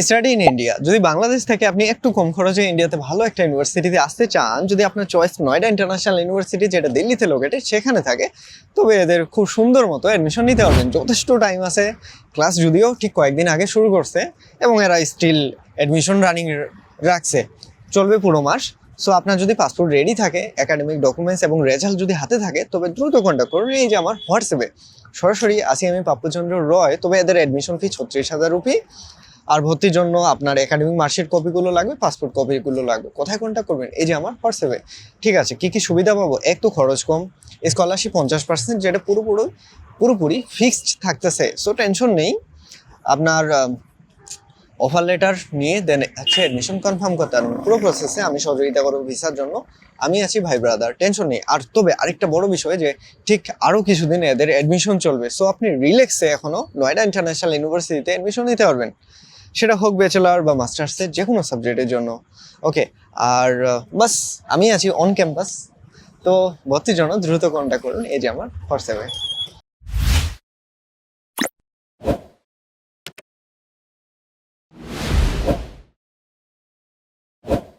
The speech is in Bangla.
স্টাডি ইন ইন্ডিয়া, যদি বাংলাদেশ থেকে আপনি একটু কম খরচে ইন্ডিয়াতে ভালো একটা ইউনিভার্সিটিতে আসতে চান, যদি আপনার চয়েস নয়ডা ইন্টারন্যাশনাল ইউনিভার্সিটি যেটা দিল্লিতে লোকেটেড সেখানে থাকে, তবে এদের খুব সুন্দর মতো অ্যাডমিশন নিতে পারবেন। যথেষ্ট টাইম আছে, ক্লাস যদিও ঠিক কয়েকদিন আগে শুরু করছে এবং এরা স্টিল অ্যাডমিশন রানিং রাখছে, চলবে পুরো মাস। সো আপনার যদি পাসপোর্ট রেডি থাকে, একাডেমিক ডকুমেন্টস এবং রেজাল্ট যদি হাতে থাকে, তবে দ্রুত কন্ট্যাক্ট করুন। এই যে আমার হোয়াটসঅ্যাপে সরাসরি আসি আমি পাপ্পুচন্দ্র রয়। তবে এদের অ্যাডমিশন ফি 36,000 রুপি। আর ভর্তির জন্য আপনার একাডেমিক মার্কশিট কপিগুলো লাগবে, পাসপোর্ট কপিগুলো লাগবে। কোথায় কন্ট্যাক্ট করবেন? এই যে আমার হোয়াটসঅ্যাপে। ঠিক আছে, কি কি সুবিধা পাবো? এক তো খরচ কম, স্কলারশিপ 50%, যেটা পুরোপুরি ফিক্সড থাকতেছে, সো টেনশন নেই। আপনার অফার লেটার নিয়ে দেন হচ্ছে অ্যাডমিশন কনফার্ম করতে পারবেন। পুরো প্রসেসে আমি সহযোগিতা করবো ভিসার জন্য, আমি আছি ভাই ব্রাদার, টেনশন নেই। আর তবে আরেকটা বড় বিষয় যে ঠিক আরও কিছুদিন এদের অ্যাডমিশন চলবে, সো আপনি রিল্যাক্সে এখনও নয়ডা ইন্টারন্যাশনাল ইউনিভার্সিটিতে অ্যাডমিশন নিতে পারবেন। সেটা হোক ব্যাচেলার বা মাস্টার্সের যে কোনো সাবজেক্টের জন্য। ওকে, আর বাস আমি আছি অন ক্যাম্পাস। তো ভর্তির জন্য দ্রুত কন্ট্যাক্ট করুন, এই যে আমার হোয়াটসঅ্যাপে।